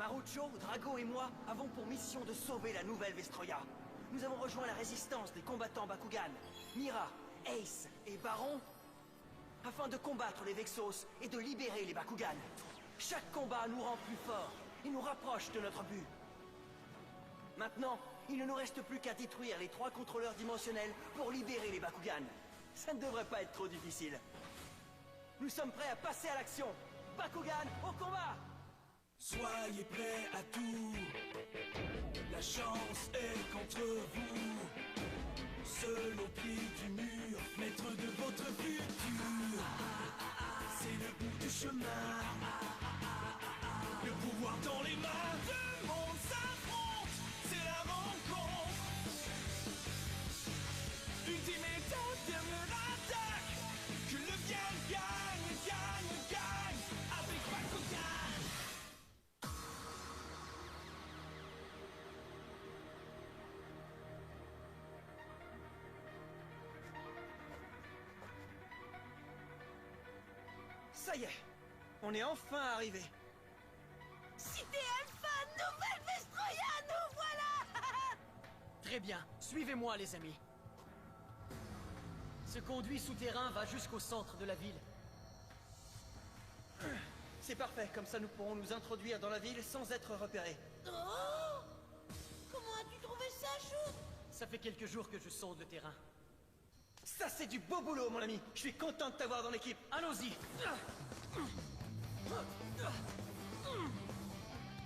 Marucho, Drago et moi avons pour mission de sauver la nouvelle Vestroya. Nous avons rejoint la résistance des combattants Bakugan, Mira, Ace et Baron, afin de combattre les Vexos et de libérer les Bakugan. Chaque combat nous rend plus forts et nous rapproche de notre but. Maintenant, il ne nous reste plus qu'à détruire les 3 contrôleurs dimensionnels pour libérer les Bakugan. Ça ne devrait pas être trop difficile. Nous sommes prêts à passer à l'action. Bakugan, au combat! Soyez prêts à tout. La chance est contre vous. Seul au pied du mur, maître de votre futur. C'est le bout du chemin. Le pouvoir dans les mains. Deux mondes s'affrontent. C'est la rencontre. Ultimate dernière attaque. Que le bien gagne, gagne, gagne. Avec Bakugan. Ça y est, on est enfin arrivé. Cité Alpha, nouvelle Vestroya, nous voilà. Très bien, suivez-moi les amis. Ce conduit souterrain va jusqu'au centre de la ville. C'est parfait, comme ça nous pourrons nous introduire dans la ville sans être repérés. Oh, comment as-tu trouvé ça, Chou? Ça fait quelques jours que je sonde le terrain. Ça c'est du beau boulot mon ami. Je suis content de t'avoir dans l'équipe. Allons-y.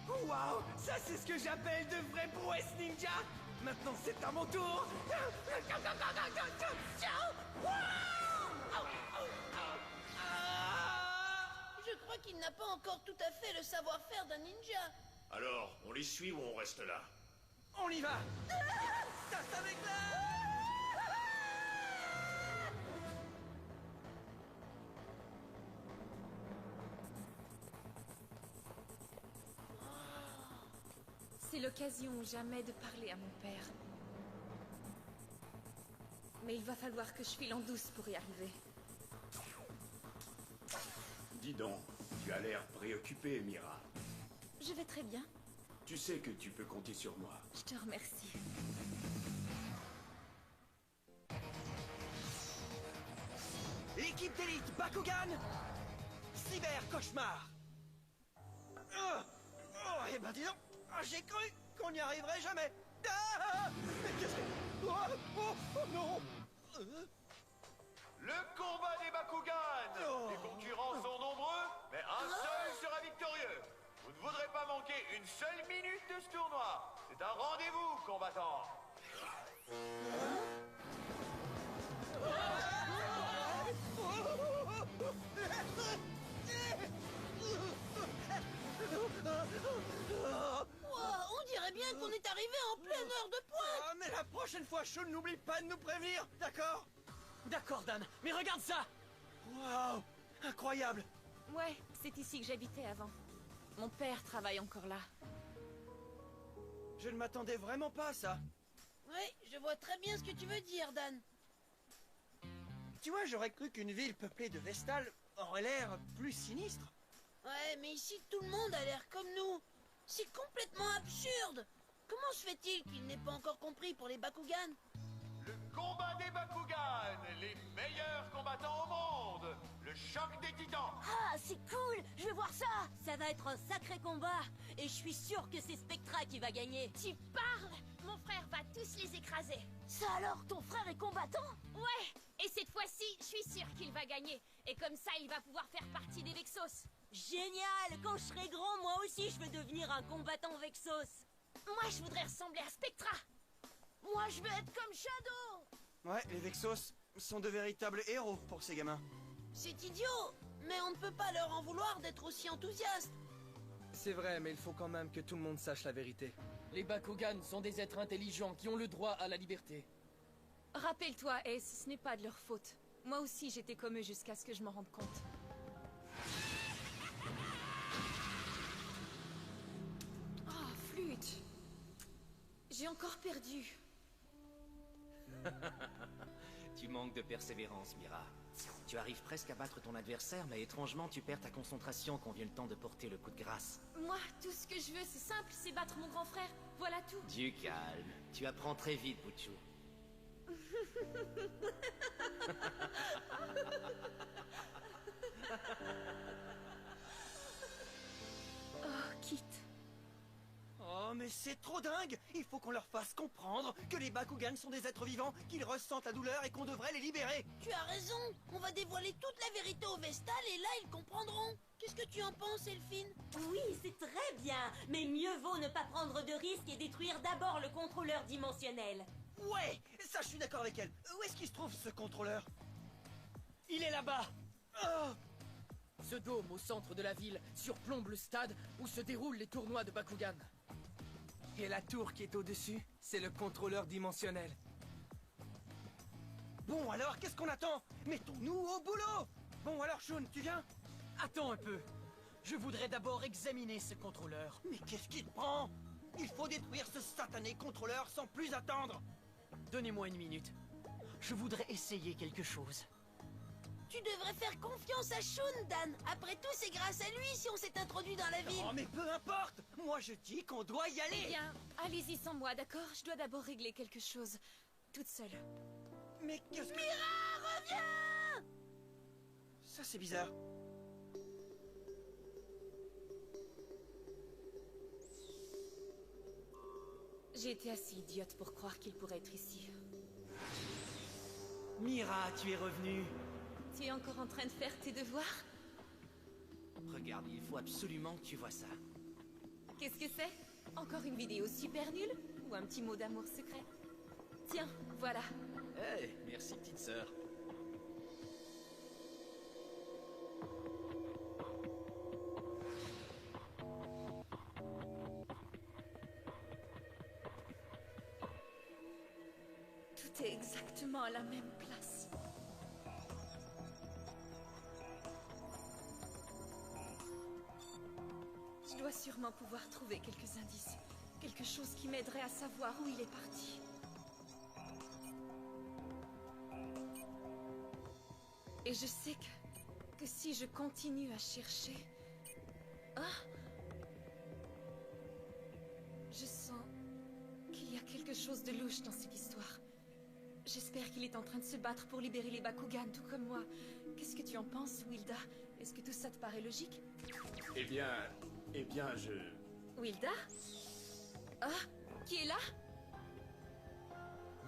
Waouh, ça c'est ce que j'appelle de vraies prouesses ninja. Maintenant c'est à mon tour. Je crois qu'il n'a pas encore tout à fait le savoir-faire d'un ninja. Alors, on les suit ou on reste là? On y va. Ça m'éclate. C'est l'occasion ou jamais de parler à mon père. Mais il va falloir que je file en douce pour y arriver. Dis donc, tu as l'air préoccupée, Mira. Je vais très bien. Tu sais que tu peux compter sur moi. Je te remercie. L'équipe d'élite Bakugan, Cyber Cauchemar. Oh, eh ben dis donc, j'ai cru qu'on n'y arriverait jamais. Ah, mais qu'est-ce que... Oh non. Le combat des Bakugan. Oh. Les concurrents sont nombreux, mais un seul sera victorieux. Vous ne voudrez pas manquer une seule minute de ce tournoi. C'est un rendez-vous, combattants. Wow, on dirait bien qu'on est arrivé en pleine heure de pointe. Ah, mais la prochaine fois, Shun, n'oublie pas de nous prévenir, d'accord? D'accord Dan, mais regarde ça. Waouh, incroyable. Ouais, c'est ici que j'habitais avant. Mon père travaille encore là. Je ne m'attendais vraiment pas à ça. Oui, je vois très bien ce que tu veux dire, Dan. Tu vois, j'aurais cru qu'une ville peuplée de Vestal aurait l'air plus sinistre. Ouais, mais ici tout le monde a l'air comme nous. C'est complètement absurde. Comment se fait-il qu'il n'ait pas encore compris pour les Bakugan? Le combat des Bakugan, les meilleurs combattants au monde. Le choc des titans. Ah, c'est cool. Je veux voir ça. Ça va être un sacré combat. Et je suis sûr que c'est Spectra qui va gagner. Tu parles? Mon frère va tous les écraser. Ça alors, ton frère est combattant? Ouais, et cette fois-ci, je suis sûre qu'il va gagner. Et comme ça, il va pouvoir faire partie des Vexos. Génial. Quand je serai grand, moi aussi, je veux devenir un combattant Vexos. Moi, je voudrais ressembler à Spectra. Moi, je veux être comme Shadow. Ouais, les Vexos sont de véritables héros pour ces gamins. C'est idiot, mais on ne peut pas leur en vouloir d'être aussi enthousiastes. C'est vrai, mais il faut quand même que tout le monde sache la vérité. Les Bakugan sont des êtres intelligents qui ont le droit à la liberté. Rappelle-toi, Ace, ce n'est pas de leur faute. Moi aussi, j'étais comme eux jusqu'à ce que je m'en rende compte. Oh, flûte. J'ai encore perdu. Tu manques de persévérance, Mira. Tu arrives presque à battre ton adversaire, mais étrangement, tu perds ta concentration quand vient le temps de porter le coup de grâce. Moi, tout ce que je veux, c'est simple, c'est battre mon grand frère. Voilà tout. Du calme. Tu apprends très vite, Butchou. Oh, Kit. Oh, mais c'est trop dingue! Il faut qu'on leur fasse comprendre que les Bakugan sont des êtres vivants, qu'ils ressentent la douleur et qu'on devrait les libérer! Tu as raison. On va dévoiler toute la vérité au Vestal et là, ils comprendront. Qu'est-ce que tu en penses, Elphine? Oui, c'est très bien. Mais mieux vaut ne pas prendre de risques et détruire d'abord le contrôleur dimensionnel. Ouais! Ça, je suis d'accord avec elle. Où est-ce qu'il se trouve, ce contrôleur? Il est là-bas! Oh! Ce dôme au centre de la ville surplombe le stade où se déroulent les tournois de Bakugan. Et la tour qui est au-dessus, c'est le contrôleur dimensionnel. Bon, alors, qu'est-ce qu'on attend? Mettons-nous au boulot! Bon, alors, Shun, tu viens? Attends un peu. Je voudrais d'abord examiner ce contrôleur. Mais qu'est-ce qui te prend? Il faut détruire ce satané contrôleur sans plus attendre! Donnez-moi une minute. Je voudrais essayer quelque chose. Tu devrais faire confiance à Shun, Dan. Après tout, c'est grâce à lui si on s'est introduit dans la ville. Oh, mais peu importe! Moi, je dis qu'on doit y aller! Bien, allez-y sans moi, d'accord? Je dois d'abord régler quelque chose. Toute seule. Mais qu'est-ce que... Mira, reviens! Ça, c'est bizarre. J'ai été assez idiote pour croire qu'il pourrait être ici. Mira, tu es revenue. Tu es encore en train de faire tes devoirs? Regarde, il faut absolument que tu vois ça. Qu'est-ce que c'est? Encore une vidéo super nulle? Ou un petit mot d'amour secret? Tiens, voilà. Hey, merci petite sœur. Tout est exactement à la même place. Je dois sûrement pouvoir trouver quelques indices. Quelque chose qui m'aiderait à savoir où il est parti. Et je sais que si je continue à chercher... Ah! Je sens qu'il y a quelque chose de louche dans cette histoire. J'espère qu'il est en train de se battre pour libérer les Bakugan, tout comme moi. Qu'est-ce que tu en penses, Wilda? Est-ce que tout ça te paraît logique? Eh bien, je... Wilda? Ah? Qui est là?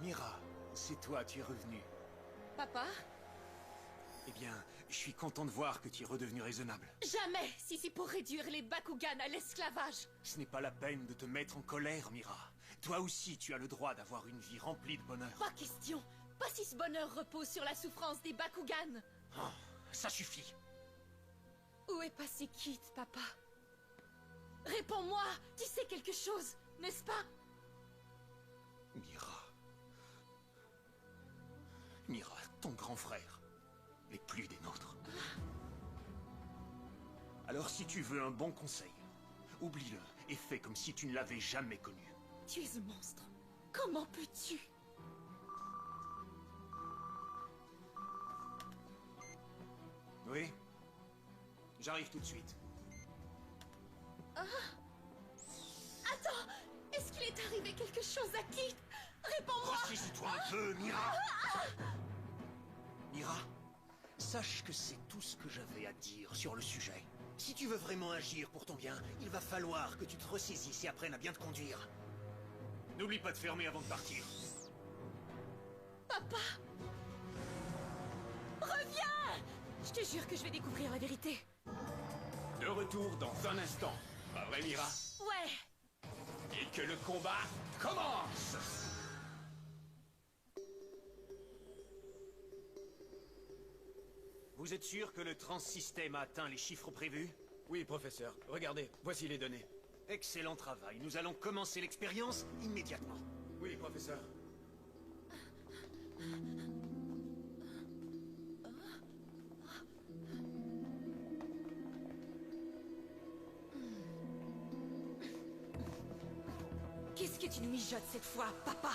Mira, c'est toi, tu es revenue. Papa? Eh bien, je suis content de voir que tu es redevenu raisonnable. Jamais, si c'est pour réduire les Bakugan à l'esclavage. Ce n'est pas la peine de te mettre en colère, Mira. Toi aussi, tu as le droit d'avoir une vie remplie de bonheur. Pas question. Pas si ce bonheur repose sur la souffrance des Bakugan. Oh, ça suffit. Où est passé Kit, papa? Réponds-moi. Tu sais quelque chose, n'est-ce pas? Mira. Mira, ton grand frère n'est plus des nôtres. Alors si tu veux un bon conseil, oublie-le et fais comme si tu ne l'avais jamais connu. Tu es un monstre. Comment peux-tu? Oui? J'arrive tout de suite. Ah. Attends, est-ce qu'il est arrivé quelque chose à Kit? Réponds-moi. Ressaisis-toi un peu, Mira. Mira, sache que c'est tout ce que j'avais à dire sur le sujet. Si tu veux vraiment agir pour ton bien, il va falloir que tu te ressaisisses et apprennes à bien te conduire. N'oublie pas de fermer avant de partir. Papa! Reviens! Je te jure que je vais découvrir la vérité. De retour dans un instant. Pas vrai, Mira? Ouais! Et que le combat commence! Vous êtes sûr que le transsystème a atteint les chiffres prévus? Oui, professeur. Regardez, voici les données. Excellent travail. Nous allons commencer l'expérience immédiatement. Oui, professeur. Qu'est-ce que tu nous mijotes cette fois, papa?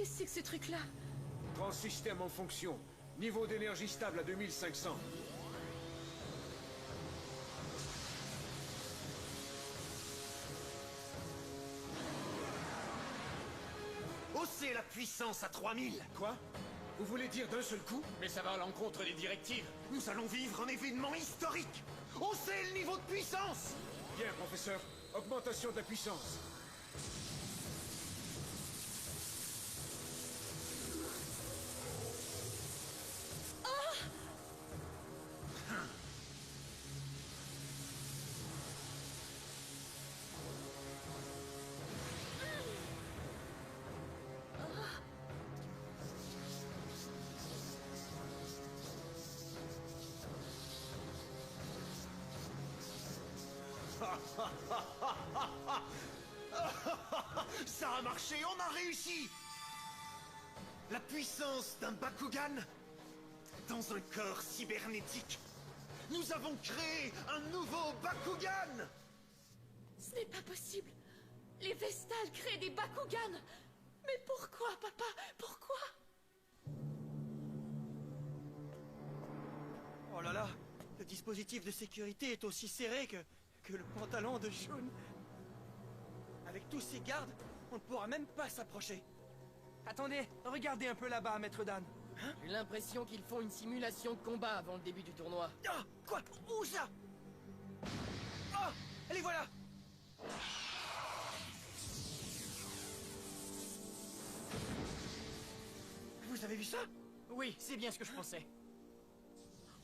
Qu'est-ce que c'est que ce truc-là? Transsystème en fonction. Niveau d'énergie stable à 2500. Haussez la puissance à 3000. Quoi? Vous voulez dire d'un seul coup? Mais ça va à l'encontre des directives. Nous allons vivre un événement historique. Haussez le niveau de puissance. Bien, professeur. Augmentation de la puissance. Ça a marché, on a réussi. La puissance d'un Bakugan dans un corps cybernétique. Nous avons créé un nouveau Bakugan. Ce n'est pas possible. Les Vestals créent des Bakugan. Mais pourquoi, papa? Pourquoi? Oh là là, le dispositif de sécurité est aussi serré que le pantalon de Shun. Avec tous ces gardes, on ne pourra même pas s'approcher. Attendez, regardez un peu là-bas, Maître Dan. J'ai l'impression qu'ils font une simulation de combat avant le début du tournoi. Ah, quoi? Où ça? Ah, et les voilà. Vous avez vu ça? Oui, c'est bien ce que je pensais.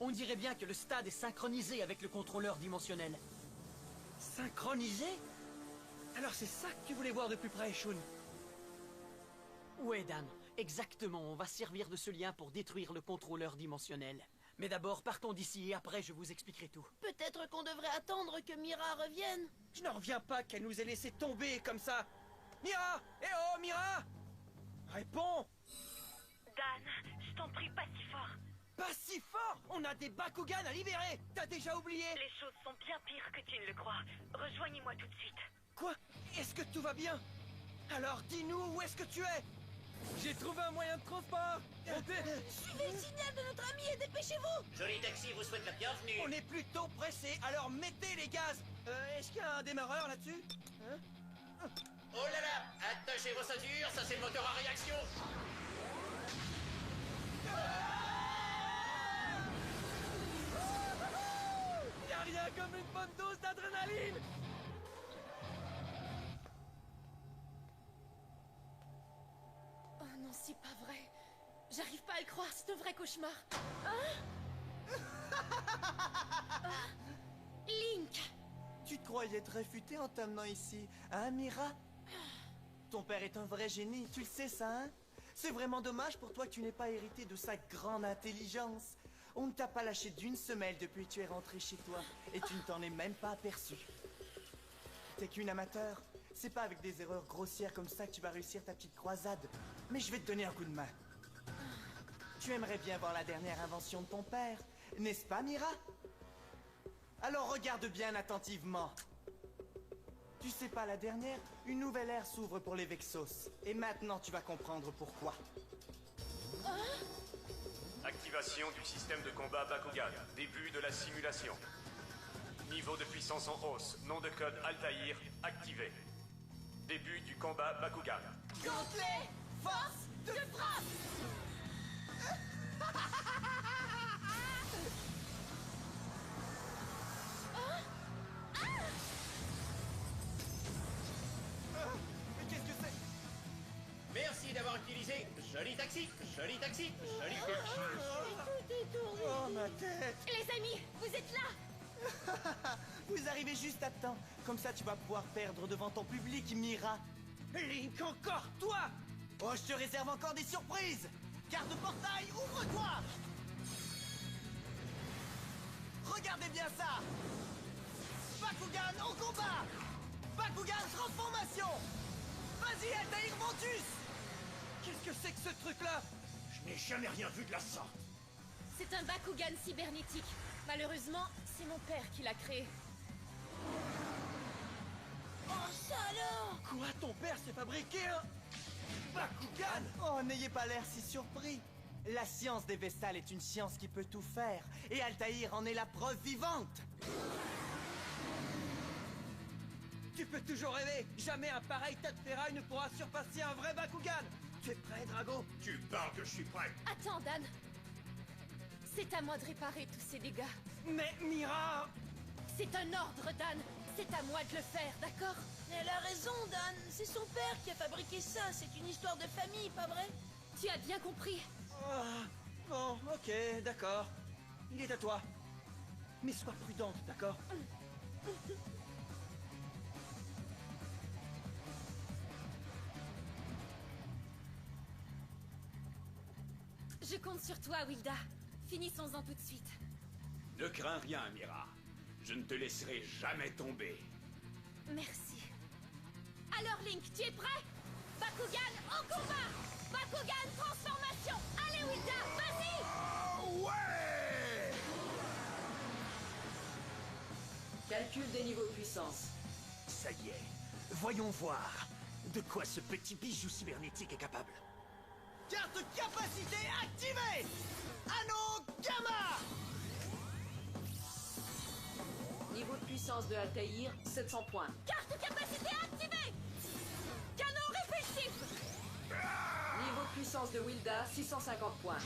On dirait bien que le stade est synchronisé avec le contrôleur dimensionnel. Synchronisé? Alors c'est ça que tu voulais voir de plus près, Shun? Ouais, Dan. Exactement, on va servir de ce lien pour détruire le contrôleur dimensionnel. Mais d'abord, partons d'ici et après je vous expliquerai tout. Peut-être qu'on devrait attendre que Mira revienne. Je n'en reviens pas qu'elle nous ait laissé tomber comme ça. Mira! Eh oh, Mira! Réponds! Dan, je t'en prie, pas si fort. Pas si fort! On a des Bakugan à libérer! T'as déjà oublié? Les choses sont bien pires que tu ne le crois. Rejoignez-moi tout de suite. Quoi? Est-ce que tout va bien? Alors dis-nous où est-ce que tu es? J'ai trouvé un moyen de transport. Montez. Suivez le signal de notre ami et dépêchez-vous. Joli Taxi vous souhaite la bienvenue. On est plutôt pressé, alors mettez les gaz. Est-ce qu'il y a un démarreur là-dessus? Hein? Oh là là, attachez vos ceintures, ça c'est le moteur à réaction. Y a rien comme une bonne dose d'adrénaline. Oh non, c'est pas vrai. J'arrive pas à le croire, c'est un vrai cauchemar. Hein? Link! Tu te croyais te réfuter en t'amenant ici, hein, Mira? Ton père est un vrai génie, tu le sais ça, hein? C'est vraiment dommage pour toi que tu n'aies pas hérité de sa grande intelligence. On ne t'a pas lâché d'une semelle depuis que tu es rentré chez toi, et tu ne t'en es même pas aperçu. T'es qu'une amateur. C'est pas avec des erreurs grossières comme ça que tu vas réussir ta petite croisade. Mais je vais te donner un coup de main. Tu aimerais bien voir la dernière invention de ton père, n'est-ce pas, Mira? Alors regarde bien attentivement. Tu sais pas la dernière? Une nouvelle ère s'ouvre pour les Vexos. Et maintenant tu vas comprendre pourquoi. Activation du système de combat Bakugan. Début de la simulation. Niveau de puissance en hausse. Nom de code Altaïr activé. Début du combat Bakugan. Complet, force de frappe. Mais qu'est-ce que c'est? Merci d'avoir utilisé Joli Taxi, Joli Taxi, Joli Taxi. Oh ma tête! Les amis, vous êtes là! Vous arrivez juste à temps. Comme ça tu vas pouvoir perdre devant ton public, Mira. Link, encore toi! Oh, je te réserve encore des surprises! Garde-portail, ouvre-toi! Regardez bien ça! Bakugan au combat! Bakugan transformation! Vas-y, Altaïr Ventus! Qu'est-ce que c'est que ce truc-là? Je n'ai jamais rien vu de la sorte. C'est un Bakugan cybernétique. Malheureusement, c'est mon père qui l'a créé. Oh, ça alors! Quoi? Ton père s'est fabriqué un... Bakugan! Oh, n'ayez pas l'air si surpris. La science des Vestales est une science qui peut tout faire, et Altaïr en est la preuve vivante. Tu peux toujours rêver. Jamais un pareil tas de ferraille ne pourra surpasser un vrai Bakugan. Tu es prêt, Drago? Tu parles que je suis prêt. Attends, Dan. C'est à moi de réparer tous ces dégâts. Mais Mira... C'est un ordre, Dan. C'est à moi de le faire, d'accord? Elle a raison, Dan. C'est son père qui a fabriqué ça. C'est une histoire de famille, pas vrai? Tu as bien compris. Bon, ok, d'accord. Il est à toi. Mais sois prudente, d'accord? Je compte sur toi, Wilda. Finissons-en tout de suite. Ne crains rien, Mira. Je ne te laisserai jamais tomber. Merci. Alors, Link, tu es prêt? Bakugan au combat! Bakugan transformation! Allez, Wilda, vas-y! Ouais! Calcul des niveaux de puissance. Ça y est. Voyons voir de quoi ce petit bijou cybernétique est capable. Carte capacité activée! Anneau Gamma! Niveau de puissance de Altaïr, 700 points. Carte capacité activée! Canon répulsif! Niveau de puissance de Wilda, 650 points.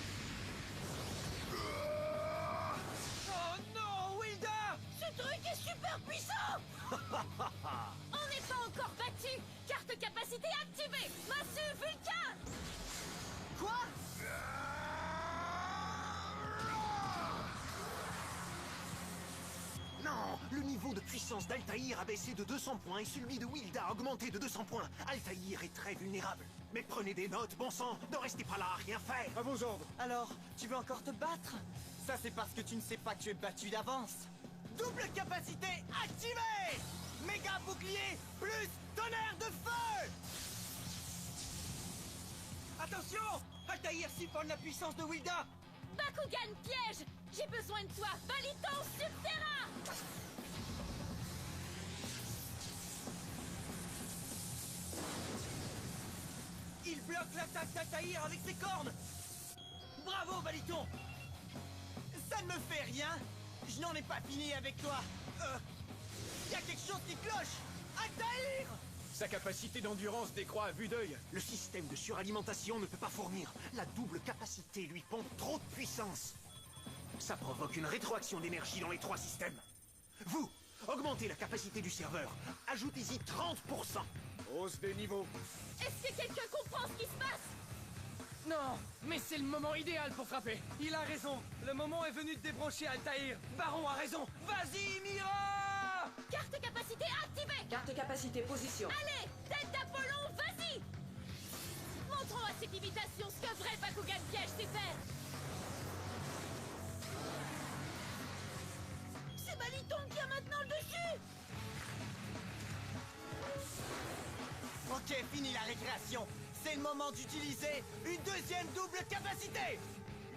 Oh non, Wilda! Ce truc est super puissant! On n'est pas encore battu! Carte capacité activée! Massue Vulcain! Quoi? Non, le niveau de puissance d'Altaïr a baissé de 200 points et celui de Wilda a augmenté de 200 points. Altaïr est très vulnérable. Mais prenez des notes, bon sang, ne restez pas là à rien faire. À vos ordres. Alors, tu veux encore te battre? Ça, c'est parce que tu ne sais pas que tu es battu d'avance. Double capacité activée! Méga bouclier plus tonnerre de feu! Attention! Altaïr siphonne la puissance de Wilda! Bakugan piège! J'ai besoin de toi! Baliton Subterra! Il bloque l'attaque d'Altaïr avec ses cornes! Bravo, Baliton! Ça ne me fait rien! Je n'en ai pas fini avec toi! Y a quelque chose qui cloche! Altaïr! Sa capacité d'endurance décroît à vue d'œil. Le système de suralimentation ne peut pas fournir. La double capacité lui pompe trop de puissance. Ça provoque une rétroaction d'énergie dans les trois systèmes. Vous, augmentez la capacité du serveur. Ajoutez-y 30%. Hausse des niveaux. Est-ce que quelqu'un comprend ce qui se passe? Non, mais c'est le moment idéal pour frapper. Il a raison. Le moment est venu de débrancher Altaïr. Baron a raison. Vas-y, Mira! Carte capacité activée! Carte capacité position. Allez, tête d'Apollon, vas-y! Montrons à cette imitation ce qu'un vrai Bakugan piège sait faire! C'est Baliton qui a maintenant le dessus! Ok, fini la récréation. C'est le moment d'utiliser une deuxième double capacité!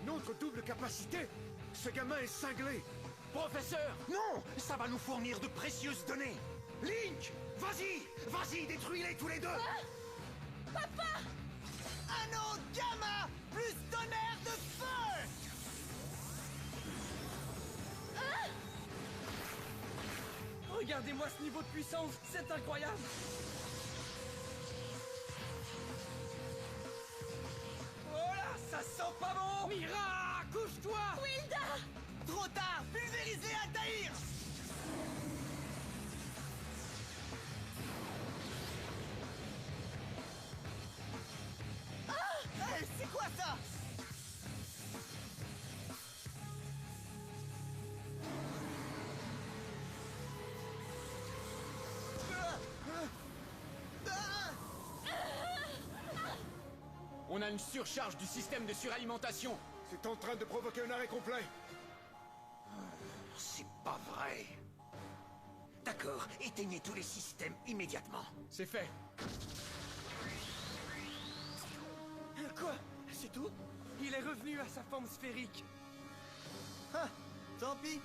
Une autre double capacité? Ce gamin est cinglé. Professeur! Non! Ça va nous fournir de précieuses données! Link! Vas-y! Vas-y, détruis-les tous les deux! Papa! Anneau Gamma plus tonnerre de feu! Regardez-moi ce niveau de puissance, c'est incroyable. Oh là, ça sent pas bon! Mira, couche-toi! Wilda! Trop tard! Pulvérisez Altaïr! Hey, c'est quoi ça? On a une surcharge du système de suralimentation. C'est en train de provoquer un arrêt complet. C'est pas vrai. D'accord, éteignez tous les systèmes immédiatement. C'est fait. Quoi? C'est tout? Il est revenu à sa forme sphérique. Ah, tant pis.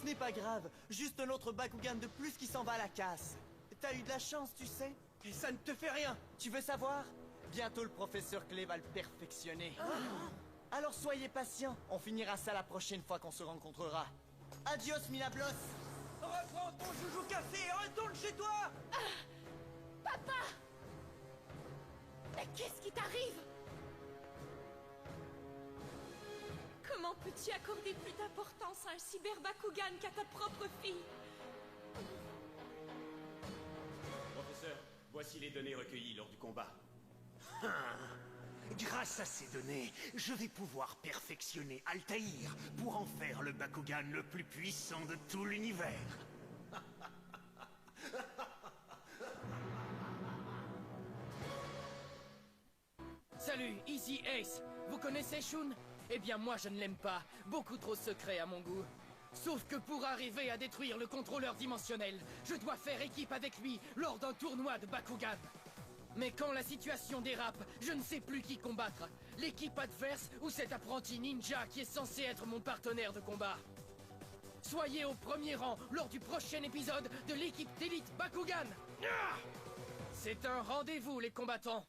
Ce n'est pas grave, juste un autre Bakugan de plus qui s'en va à la casse. T'as eu de la chance, tu sais. Et ça ne te fait rien. Tu veux savoir? Bientôt le professeur Clay va le perfectionner. Alors soyez patients, on finira ça la prochaine fois qu'on se rencontrera. Adios, Milablos. Reprends ton joujou café et retourne chez toi. Papa! Mais qu'est-ce qui t'arrive? Comment peux-tu accorder plus d'importance à un cyber-Bakugan qu'à ta propre fille? Professeur, voici les données recueillies lors du combat. Grâce à ces données, je vais pouvoir perfectionner Altaïr pour en faire le Bakugan le plus puissant de tout l'univers. Salut, ici Ace. Vous connaissez Shun? Eh bien moi je ne l'aime pas. Beaucoup trop secret à mon goût. Sauf que pour arriver à détruire le contrôleur dimensionnel, je dois faire équipe avec lui lors d'un tournoi de Bakugan. Mais quand la situation dérape, je ne sais plus qui combattre. L'équipe adverse ou cet apprenti ninja qui est censé être mon partenaire de combat. Soyez au premier rang lors du prochain épisode de l'équipe d'élite Bakugan. C'est un rendez-vous les combattants.